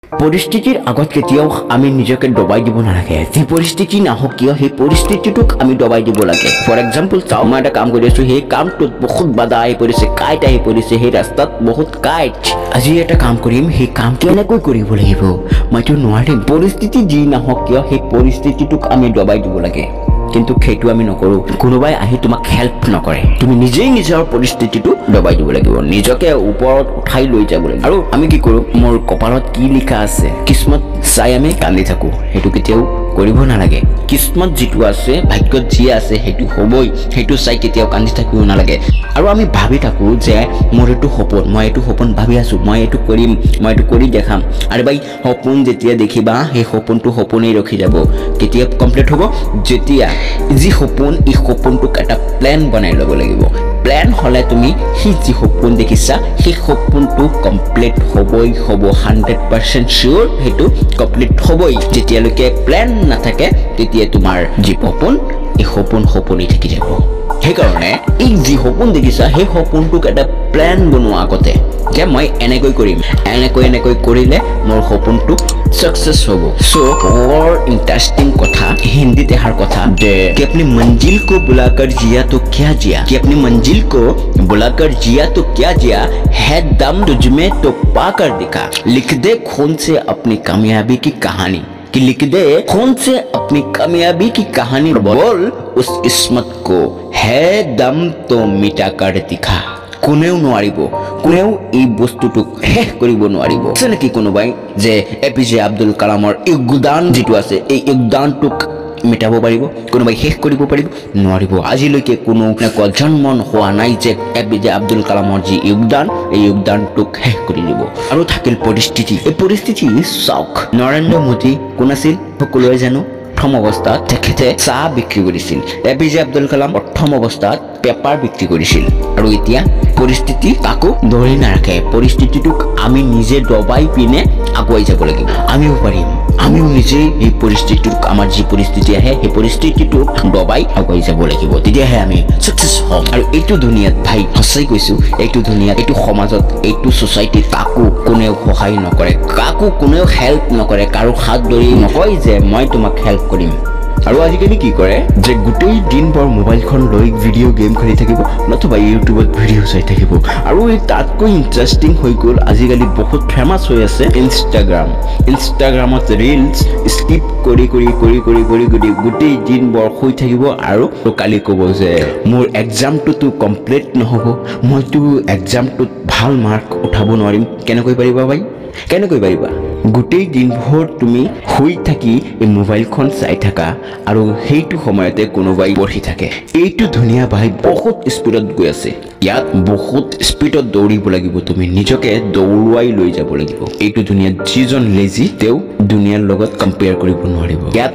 পৰিস্থিতিৰ আগত কেতিয়াও আমি নিজকে দবাই দিব নালাগে যি পৰিস্থিতি নাহক কিয় সেই পৰিস্থিতিটোক আমি দবাই দিব লাগে ফৰ এক্সাম্পল চাও মই এটা কাম কৰি আছো সেই কামটোত বহুত বাধা আহি পৰিছে কাইট আহি পৰিছে সেই ৰাস্তাত বহুত কাইট আজি এটা কাম কৰিম সেই কাম কেনেকৈ কৰিব লাগিব মইতো নোৱাৰিম পৰিস্থিতি যি নাহক কিয় সেই পৰিস্থিতিটোক আমি দবাই দিব লাগে কিন্তু সেইটো আমি নকৰো কোনোবাই আহি তোমাক হেল্প নকৰে তুমি নিজেই নিজৰ পৰিস্থিতিটো দবাই দিব লাগিব নিজকে ওপৰত উঠাই লৈ যাব লাগিব আৰু আমি কি কৰো মোৰ কপালত কি লিখা আছে কিসমত চাই আমি কান্দি থাকো সেইটো কেতিয়াও কৰিব নালাগে কিসমত যিটো আছে ভাগ্যত যি আছে সেইটো হ'বই সেইটো চাই কেতিয়াও কান্দি থাকিব নালাগে আৰু আমি ভাবি থাকো যে মোৰ এইটো সপোন মই এইটো সপোন ভাবি আছো মই এইটো কৰিম মই এইটো কৰি দেখাম আৰু ভাই সপোন যেতিয়া দেখিবা সেই সপোনটো সপোনেই ৰখি যাব কেতিয়া কমপ্লিট হ'ব যেতিয়া যি সপোন এই সপোনটোক এটা প্ল্যান বনাই ল'ব লাগিব প্ল্যান হলে তুমি সেই যি সপোন দেখিছা সেই সপোনটো কমপ্লিট হ'বই হ'ব 100% শিওৰ সেইটো কমপ্লিট হ'বই যেতিয়ালৈকে প্ল্যান নাথাকে তেতিয়া তোমাৰ যি সপোন এই সপোন সপোনেই থাকি যাব সেইকাৰণে এই যি সপোন দেখিছা সেই সপোনটোক এটা প্ল্যান বনোৱা আগতে যে মই এনেকৈ কৰিম এনেকৈ কৰিলে মোৰ সপোনটো सक्सेस होगा सो और इंटरेस्टिंग कथा हिंदी तेहार कथा कि अपनी मंजिल को बुलाकर जिया तो क्या जिया कि अपनी मंजिल को बुलाकर जिया तो क्या जिया है दम तुझमें तो पाकर दिखा लिख दे खून से अपनी कामयाबी की कहानी कि लिख दे खून से अपनी कामयाबी की कहानी बोल उस किस्मत को है दम तो मिटा कर दिखा কোনেও নোৱাৰিব কোনেও এই বস্তুটোক শেষ কৰিব নোৱাৰিব আছে কি কোনোবাই যে এপিজে আব্দুল কালামৰ যোগদান যেটো আছে এই যোগদানটোক মিটাব পাৰিব কোনোবাই শেষ কৰিব পাৰিব নোৱাৰিব আজিলৈকে কোনো জন্ম হোৱা নাই যে এপিজে আব্দুল কালামৰ যি যোগদান এই যোগদানটোক শেষ কৰি দিব আৰু থাকিল পৰিস্থিতি এই পৰিস্থিতি চাওক নৰেন্দ্ৰ মোদী কোন আছিল সকলোৱে জানো প্ৰথম অৱস্থাত তেখেতে চাহ বিক্ৰী কৰিছিল এপিজে আব্দুল কালাম প্ৰথম অৱস্থাত পেপাৰ বিক্ৰী কৰিছিল আৰু এতিয়া পৰিস্থিতি কাকো ধৰি নাৰাখে পৰিস্থিতিটোক আমি নিজে দবাই পিনে আগুৱাই যাব লাগিব আমিও পাৰিম আমিও নিজে এই পৰিস্থিতিটোক আমাৰ যি পৰিস্থিতি আহে সেই পৰিস্থিতিটোক দবাই আগুৱাই যাব লাগিব তেতিয়াহে আমি সাকসেস হ'ম আৰু এইটো দুনিয়াত ভাই সঁচাই কৈছো এইটো দুনিয়াত এইটো সমাজত এইটো সোসাইটি কাকো কোনেও সহায় নকৰে কাকো কোনেও হেল্প নকৰে কাৰো হাত ধৰি নকয় যে মই তোমাক হেল্প কৰিম আৰু আজিকালি কি কৰে যে গোটেই দিনভৰ মোবাইলখন লৈ ভিডিও গেম খেলি থাকিব নতুবা ইউটিউবত ভিডিও চাই থাকিব আৰু এই তাতকৈ ইন্টাৰেষ্টিং হৈ গ'ল আজিকালি বহুত ফেমাস হৈ আছে ইনষ্টাগ্ৰামত ৰিলছ স্কিপ কৰি গোটেই দিনভৰ শুই থাকিব আৰু কালি ক'ব যে মোৰ এক্সামটো কমপ্লিট নহ'ব মইতো এক্সামটোত ভাল মাৰ্ক উঠাব নোৱাৰিম কেনেকৈ পাৰিবা ভাই কেনেকৈ পাৰিবা গোটেই দিনভৰ তুমি শুই থাকি এই মোবাইলখন চাই থাকা আৰু সেইটো সময়তে কোনোবাই পঢ়ি থাকে এইটো ধুনীয়া ভাই বহুত স্পিডত গৈ আছে ইয়াত বহুত স্পিডত দৌৰিব লাগিব তুমি নিজকে দৌৰুৱাই লৈ যাব লাগিব এইটো দুনিয়াত যিজন লেজি তেওঁ দুনিয়াৰ লগত কম্পেয়াৰ কৰিব নোৱাৰিব ইয়াত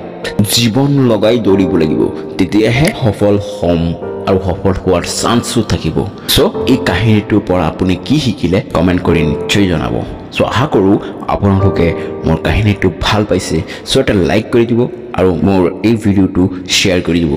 জীৱন লগাই দৌৰিব লাগিব তেতিয়াহে সফল হ'ম আৰু সফল হোৱাৰ চান্সও থাকিব সো এই কাহিনীটোৰ পৰা আপুনি কি শিকিলে কমেন্ট কৰি নিশ্চয় জনাব সো আশা কৰো আপোনালোকে মোৰ কাহিনীটো ভাল পাইছে সো এটা লাইক কৰি দিব আৰু মোৰ এই ভিডিওটো শ্বেয়াৰ কৰি দিব